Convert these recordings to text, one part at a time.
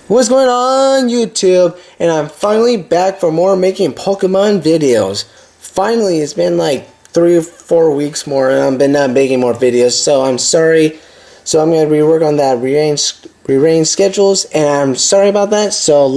What's going on, YouTube? And I'm finally back for more making Pokemon videos. Finally, it's been like 3 or 4 weeks more and I've been not making more videos, so I'm sorry. So I'm going to rework on that, rearrange schedules, and I'm sorry about that. So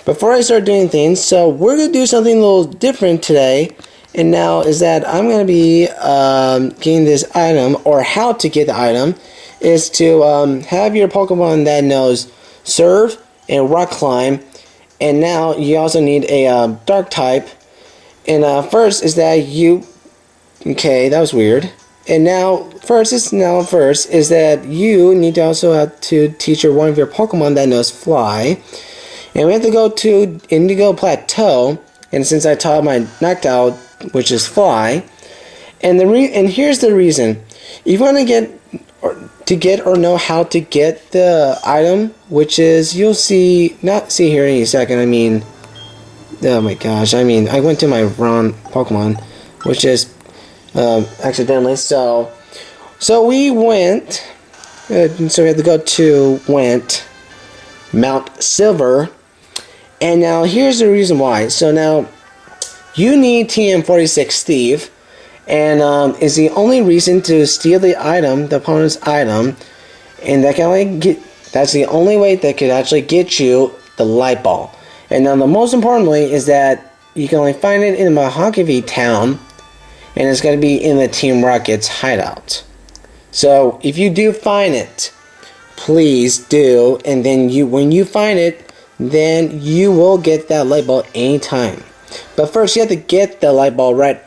before I start doing things, so we're going to do something a little different today. And now is that I'm going to be getting this item, or how to get the item, is to have your Pokemon that knows Surf and Rock Climb. And now you also need a Dark type. And first is that you... Okay, that was weird. And now first is that you need to also have to teach one of your Pokemon that knows Fly. And we have to go to Indigo Plateau. And since I taught my Noctowl, which is Fly, and here's the reason: if you want to get or know how to get the item, which is not see here in a second. I mean, oh my gosh! I mean, I went to my wrong Pokemon, which is accidentally. So we went. So we had to go to Mount Silver. And now here's the reason why. So now you need TM46 Steve, and is the only reason to steal the opponent's item, and that's the only way that could actually get you the light ball. And now the most importantly is that you can only find it in Mojave Town, and it's going to be in the Team Rocket's hideout. So if you do find it, please do, and then when you find it, then you will get that light ball anytime. But first you have to get the light ball right.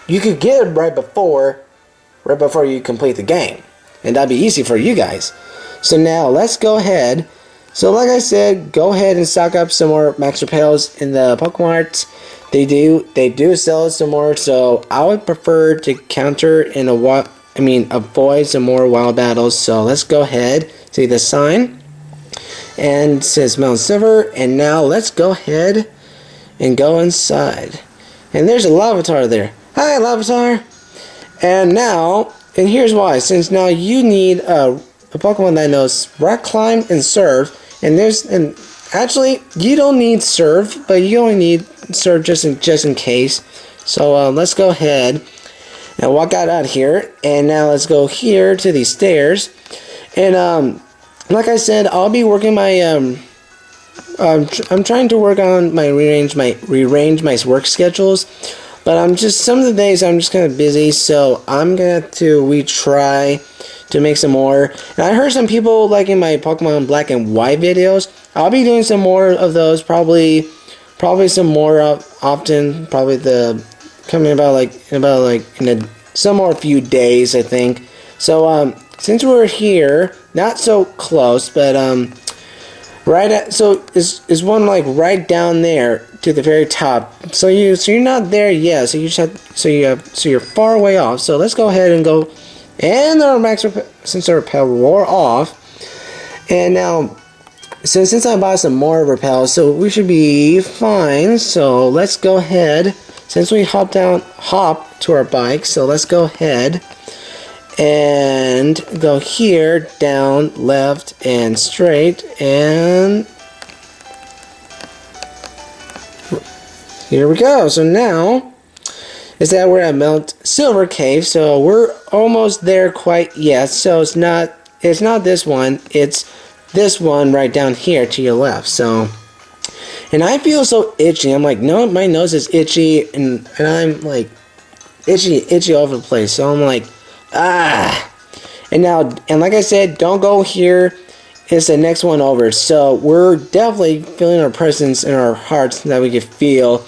You could get it right before you complete the game, and that'd be easy for you guys. So now let's go ahead. So like I said, go ahead and stock up some more Max Repels in the Pokemon Arts. They do sell some more, so I would prefer to avoid some more wild battles. So let's go ahead. See the sign, and it says Mount Silver. And now let's go ahead and go inside. And there's a Larvitar there. Hi, Larvitar. And here's why. Since now you need a Pokemon that knows Rock Climb and Surf. And actually you don't need Surf, but you only need Surf just in case. So let's go ahead and walk out here. And now let's go here to these stairs. And like I said, I'll be working my I'm trying to work on rearrange my work schedules, but some of the days I'm just kind of busy, so I'm gonna have to retry to make some more. And I heard some people liking my Pokemon Black and White videos. I'll be doing some more of those, probably some more often. Probably coming about in some more few days, I think. So since we're here, not so close, but is one like right down there to the very top. So you're not there yet. So you're far away off. So let's go ahead and go. And since our repel wore off, and now since I bought some more repels, so we should be fine. So let's go ahead. Since we hop to our bike, so let's go ahead and go here, down, left, and straight, and here we go. So now is that we're at Mount Silver Cave, so we're almost there quite yet. So it's not this one, it's this one right down here to your left. So, and I feel so itchy. I'm like, no, my nose is itchy, and I'm like itchy all over the place. So I'm like, and like I said, don't go here. It's the next one over. So we're definitely feeling our presence in our hearts, that we can feel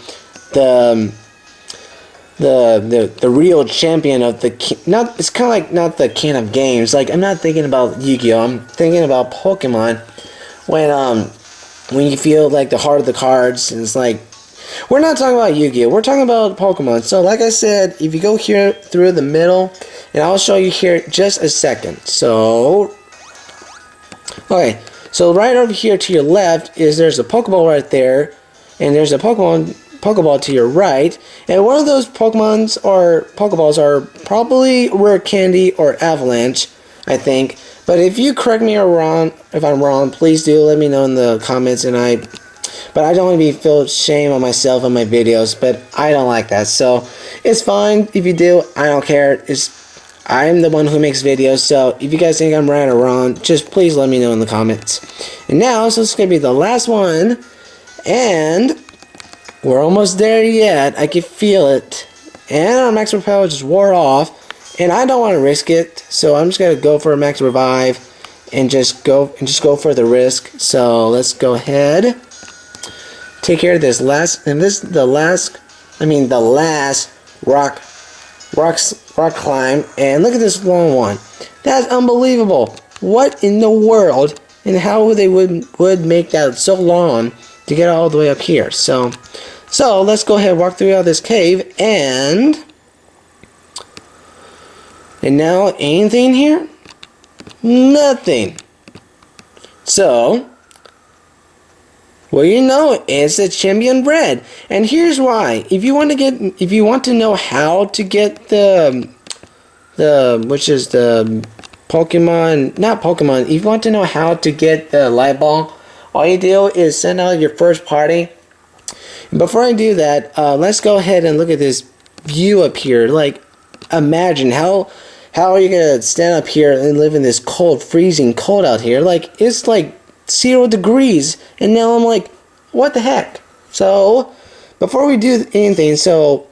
the real champion of it's kind of like not the king of games. Like, I'm not thinking about Yu-Gi-Oh! I'm thinking about Pokemon. When you feel like the heart of the cards, and it's like, we're not talking about Yu-Gi-Oh! We're talking about Pokemon. So like I said, if you go here through the middle, and I'll show you here just a second. So, okay, so right over here to your left there's a Pokeball right there, and there's a Pokeball to your right, and one of those Pokeballs are probably Rare Candy or Avalanche, I think. But if you correct me or wrong, if I'm wrong, please do let me know in the comments. But I don't want to feel shame on myself on my videos, but I don't like that. So it's fine if you do. I don't care. I'm the one who makes videos. So if you guys think I'm right or wrong, just please let me know in the comments. And now, so it's gonna be the last one, and we're almost there yet. I can feel it, and our max repel just wore off. And I don't want to risk it, so I'm just gonna go for a max revive and just go for the risk. So let's go ahead, take care of this last, and this is the last rock climb. And look at this long one. That's unbelievable. What in the world? And how they would make that so long to get all the way up here? So let's go ahead and walk through this cave and. And now, anything here? Nothing. So, well, you know, it's a champion bread. And here's why. If you want to know how to get which is the Pokemon, not Pokemon, if you want to know how to get the light ball, all you do is send out your first party. And before I do that, let's go ahead and look at this view up here. Like, imagine how are you gonna stand up here and live in this cold, freezing cold out here? Like, it's like 0 degrees, and now I'm like, what the heck? So before we do anything, so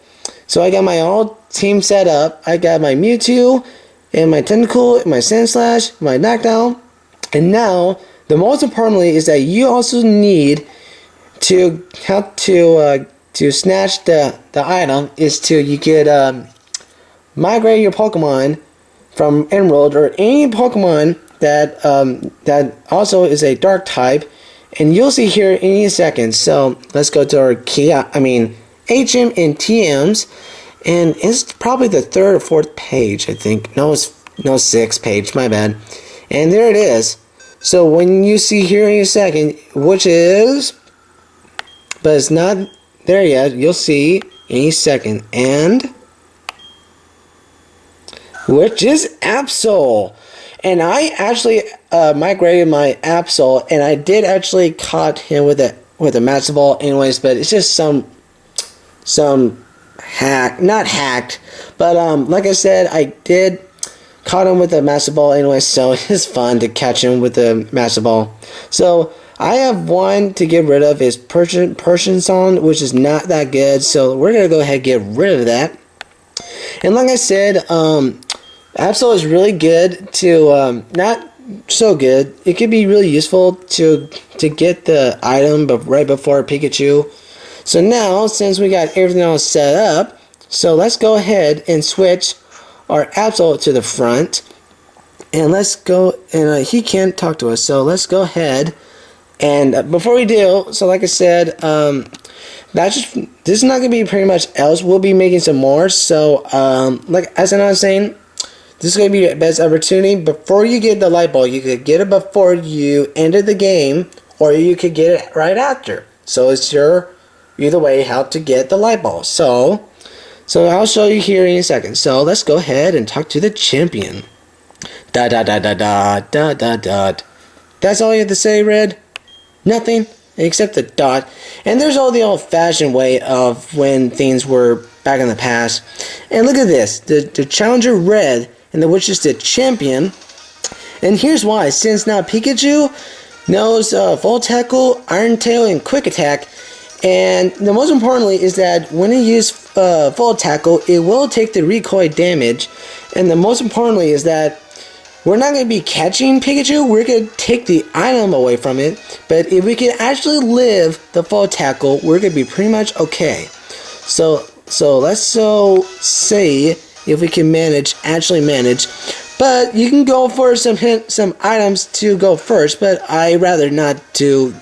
I got my all team set up. I got my Mewtwo and my Tentacle, and my Sandslash, my Knockdown, and now the most importantly is that you also need to snatch the item is you could migrate your Pokemon from Emerald or any Pokemon that also is a dark type, and you'll see here in any second. So let's go to our HM and TMs, and it's probably the 3rd or 4th page, I think. No, it's 6th page, my bad. And there it is. So when you see here in a second, which is, but it's not there yet, you'll see in a second, and which is Absol. And I actually migrated my Absol, and I did actually caught him with a Massive Ball anyways, but it's just some hack, not hacked, but like I said, I did caught him with a Massive Ball anyways, so it's fun to catch him with a Massive Ball. So I have one to get rid of, is Persian Song, which is not that good, so we're gonna go ahead and get rid of that. And like I said, Absol is really good to, not so good. It could be really useful to get the item right before Pikachu. So now, since we got everything all set up, so let's go ahead and switch our Absol to the front. And let's go, and he can't talk to us, so let's go ahead. And before we do, so like I said, this is not going to be pretty much else. We'll be making some more. So, like as I was saying, this is going to be the best opportunity. Before you get the light ball, you could get it before you ended the game, or you could get it right after. So it's either way how to get the light ball. So I'll show you here in a second. So let's go ahead and talk to the champion. That's all you have to say, Red? Nothing except the dot. And there's all the old-fashioned way of when things were back in the past. And look at this, the Challenger Red, and which is the champion. And here's why. Since now Pikachu knows Full Tackle, Iron Tail, and Quick Attack. And the most importantly is that when you use Full Tackle, it will take the recoil damage. And the most importantly is that we're not going to be catching Pikachu, we're going to take the item away from it. But if we can actually live the Full Tackle, we're going to be pretty much okay. So let's see if we can actually manage. But you can go for some items to go first, but I rather not to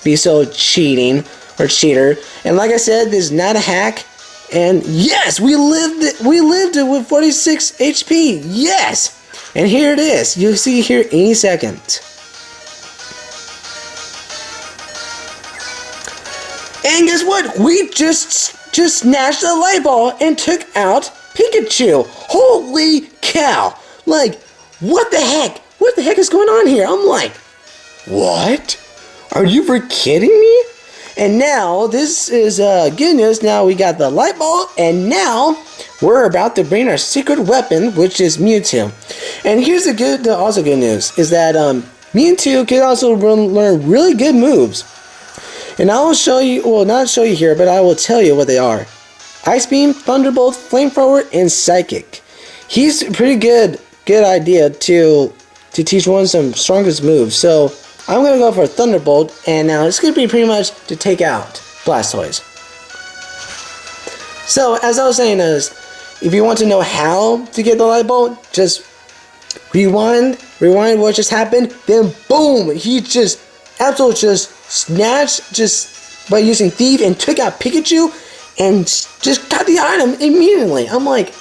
be so cheating or cheater. And like I said, this is not a hack. And yes, we lived it with 46 HP. Yes. And here it is. You'll see here any second. And guess what? We just snatched the light ball and took out Pikachu. Holy cow. Like, what the heck? what the heck is going on here? I'm like, what? Are you for kidding me? And now, this is good news. Now we got the light bulb, and now we're about to bring our secret weapon, which is Mewtwo. And here's the also good news, is that Mewtwo can also learn really good moves. And I will show you, well, not show you here, but I will tell you what they are. Ice Beam, Thunderbolt, Flamethrower, and Psychic. He's a pretty good idea to teach one some strongest moves. So I'm going to go for Thunderbolt, and now it's going to be pretty much to take out Blastoise. So, as I was saying, if you want to know how to get the light bulb, just rewind what just happened, then boom, he just absolutely just snatched just by using Thief and took out Pikachu and just got the item immediately. I'm like,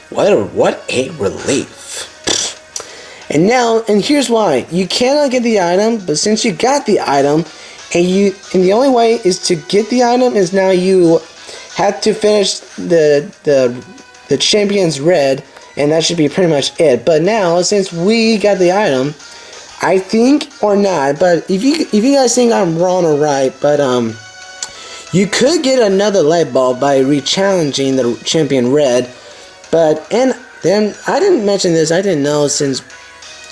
what a relief. And here's why. You cannot get the item, but since you got the item, and the only way is to get the item is now you have to finish the champion's red, and that should be pretty much it. But now, since we got the item, I think, or not, but if you guys think I'm wrong or right, but you could get another light bulb by re-challenging the champion red. And then I didn't mention this. I didn't know, since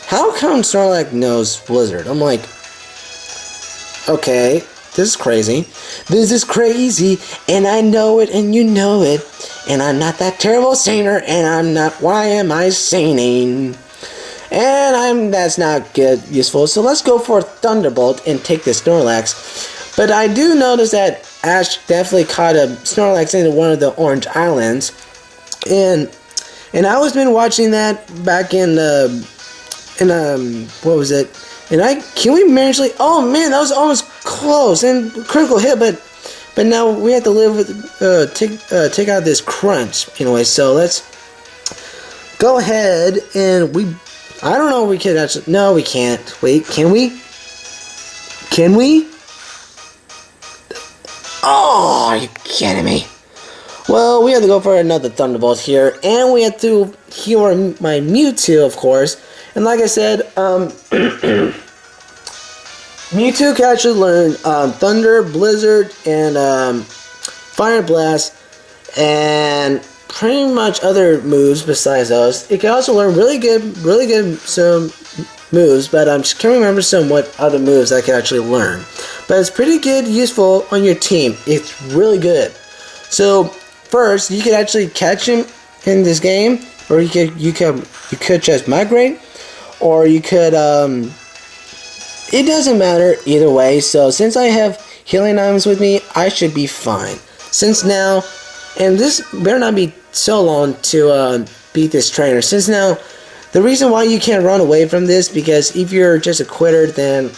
how come Snorlax knows Blizzard? I'm like, okay, this is crazy. This is crazy, and I know it, and you know it, and I'm not that terrible saner, and I'm not. Why am I saning? And that's not good, useful. So let's go for Thunderbolt and take this Snorlax. But I do notice that Ash definitely caught a Snorlax into one of the orange islands, and I was been watching that back in what was it? And can we manage? Oh man, that was almost close and critical hit, but now we have to live with take out this crunch anyway. So let's go ahead and I don't know if we can actually. No, we can't. Wait, can we? Can we? Oh, are you kidding me? Well, we have to go for another Thunderbolt here, and we have to heal my Mewtwo, of course. And like I said, Mewtwo can actually learn Thunder, Blizzard, and Fire Blast, and pretty much other moves besides those. It can also learn really good some moves, but I just can't remember what other moves I can actually learn. But it's pretty good, useful on your team. It's really good. So first, you could actually catch him in this game, or you could just migrate, or you could it doesn't matter either way. So since I have healing items with me, I should be fine. Since now, and this better not be so long to beat this trainer. Since now, the reason why you can't run away from this, because if you're just a quitter, then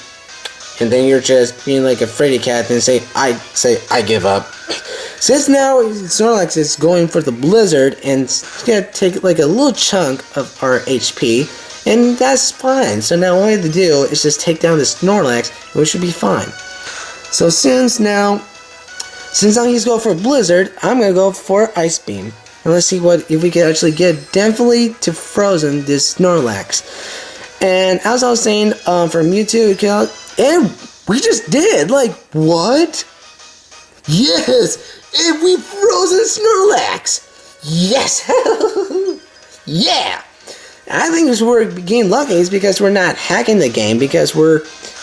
you're just being like a fraidy cat, then I give up. Since now Snorlax is going for the Blizzard, and it's gonna take like a little chunk of our HP, and that's fine. So now all we have to do is just take down the Snorlax, and we should be fine. So since now he's going for Blizzard, I'm gonna go for Ice Beam, and let's see if we can actually get definitely to frozen this Snorlax. And as I was saying, for Mewtwo, and we just did, like, what? Yes! And we frozen Snorlax! Yes! Yeah! I think this we're getting lucky is because we're not hacking the game, because we're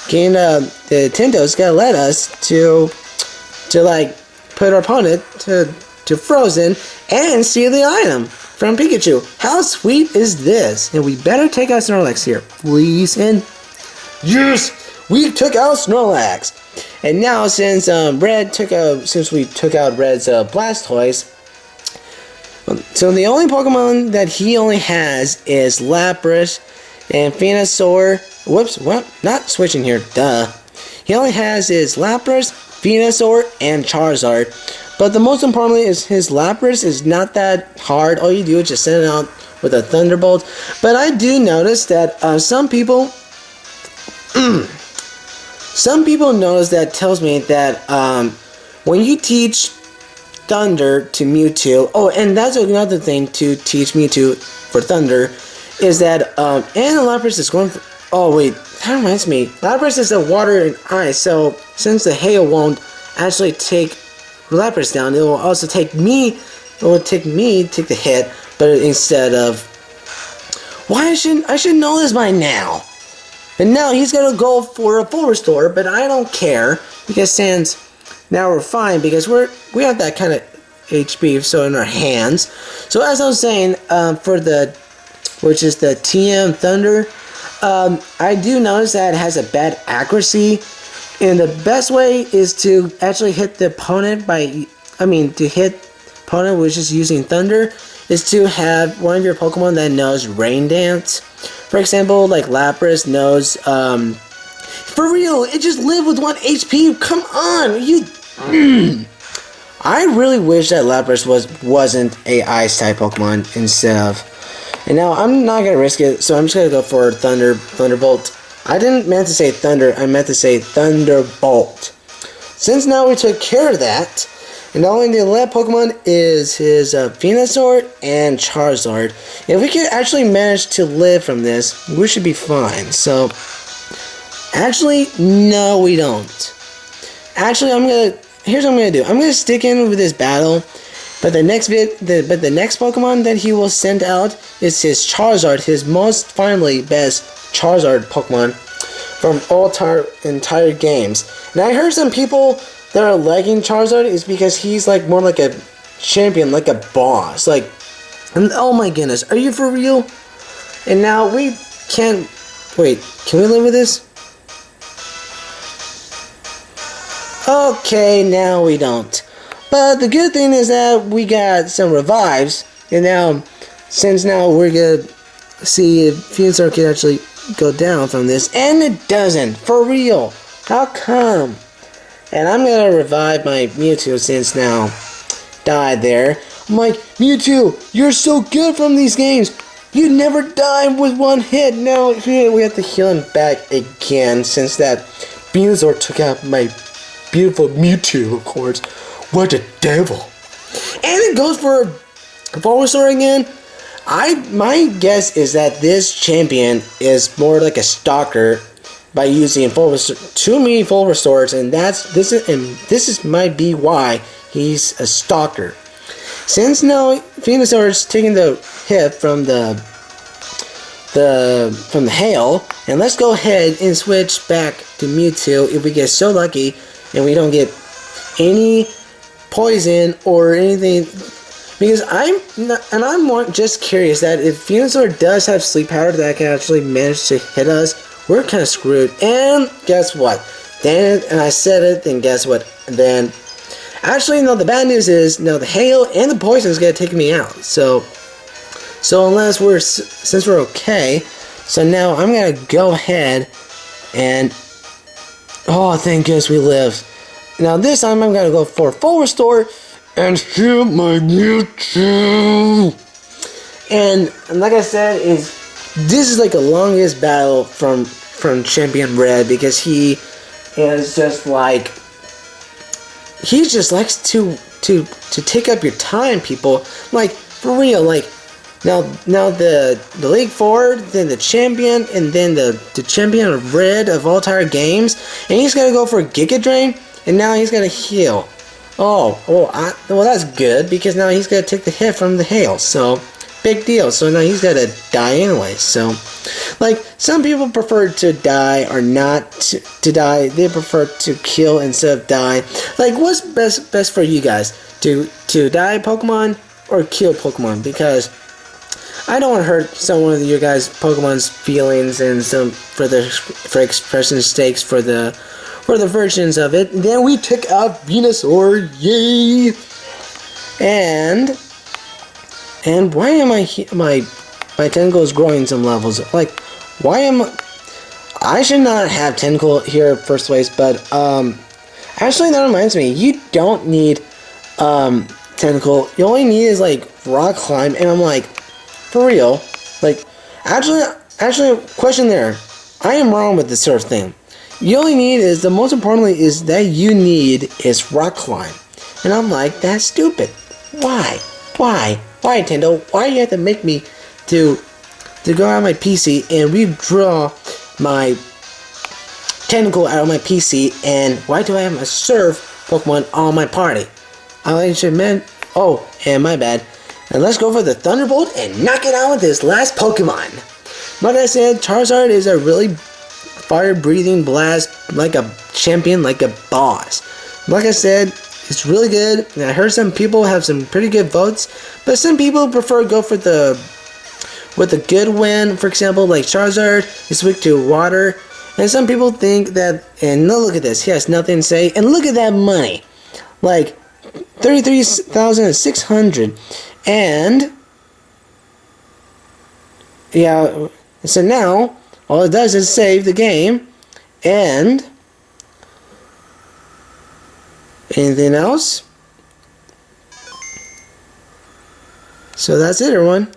getting, the Nintendo's gotta let us to like, put our opponent to frozen and steal the item from Pikachu. How sweet is this? And we better take out Snorlax here, please. And yes! We took out Snorlax. And now since we took out Red's Blastoise, so the only Pokemon that he only has is Lapras and Venusaur. Whoops, what? Not switching here, duh. He only has his Lapras, Venusaur, and Charizard. But the most importantly is his Lapras is not that hard. All you do is just send it out with a Thunderbolt. But I do notice that some people notice that tells me that when you teach Thunder to Mewtwo, oh, and that's another thing to teach Mewtwo for Thunder, is that and Lapras is going for, oh wait, that reminds me, Lapras is a water and ice, so since the hail won't actually take Lapras down, it will also take me, it will take me take the hit, but instead of, why I should know this by now. And now he's gonna go for a full restore, but I don't care, because since now we're fine, because we have that kind of HP so in our hands. So as I was saying, for the, which is the TM Thunder, I do notice that it has a bad accuracy, and the best way is to actually hit the opponent by, to hit opponent which is using Thunder, is to have one of your Pokemon that knows Rain Dance. For example, like Lapras knows, for real, it just lived with 1 HP, come on, you, I really wish that Lapras wasn't a Ice type Pokemon instead of, and now I'm not gonna risk it, so I'm just gonna go for Thunderbolt. I didn't meant to say Thunder, I meant to say Thunderbolt. Since now we took care of that, and not only the last Pokemon is his Venusaur and Charizard. If we can actually manage to live from this, we should be fine. So, actually, no, we don't. Actually, here's what I'm gonna do. I'm gonna stick in with this battle, but the next Pokemon that he will send out is his Charizard, his most best Charizard Pokemon from all entire games. And I heard some people that are liking Charizard is because he's like more like a champion, like a boss. Like, and oh my goodness, are you for real? And now we can't, wait, can we live with this? Okay, now we don't. But the good thing is that we got some revives, and now, since now we're gonna see if Venusaur can actually go down from this, and it doesn't, for real. How come? And I'm gonna revive my Mewtwo since now died there. I'm like, Mewtwo, you're so good from these games. You never die with 1 hit. Now we have to heal him back again since that Venusaur took out my beautiful Mewtwo, of course. What a devil. And it goes for Bulbasaur again. My guess is that this champion is more like a stalker by using too many Bulbasaurs, and this might be why he's a stalker. Since now Venusaur is taking the hit from the hail, and let's go ahead and switch back to Mewtwo if we get so lucky and we don't get any poison or anything, because I'm just curious that if Venusaur does have sleep powder that can actually manage to hit us, we're kind of screwed. And guess what? And I said it, then guess what? Then, actually, no, the bad news is, no, the hail and the poison is going to take me out. So since we're okay, so now I'm going to go ahead and, oh, thank goodness we lived. Now this time I'm going to go for full restore and heal my Mewtwo. And like I said, this is like the longest battle from Champion Red, because he is just like, he just likes to take up your time, people. Like, for real, like, now the League 4, then the champion, and then the champion of Red of all entire games, and he's gonna go for Giga Drain, and now he's gonna heal. Well, that's good, because now he's gonna take the hit from the hail, so big deal. So now he's gotta die anyway. So, like, some people prefer to die or not to die. They prefer to kill instead of die. Like, what's best for you guys? To die Pokemon or kill Pokemon? Because I don't want to hurt someone of your guys' Pokemon's feelings and for expressing stakes for the versions of it. And then we took out Venusaur, yay! And why am my tentacle is growing some levels? Like, why am I should not have tentacle here first place, but actually that reminds me, you don't need tentacle. You only need is like rock climb, and I'm like, for real? Like, actually question there. I am wrong with this sort of thing. You only need is, the most importantly is that you need is rock climb. And I'm like, that's stupid. Why, Nintendo? Why do you have to make me do to go on my PC and withdraw my tentacle out of my PC. And why do I have a surf Pokemon on my party? I should admit. Oh, and my bad. And let's go for the Thunderbolt and knock it out with this last Pokemon. Like I said, Charizard is a really fire-breathing blast, like a champion, like a boss. Like I said, it's really good. And I heard some people have some pretty good votes, but some people prefer to go for the with a good win. For example, like Charizard is weak to water, and some people think that. And no, look at this. He has nothing to say. And look at that money, like 33,600, and yeah. So now all it does is save the game, and anything else? So that's it, everyone.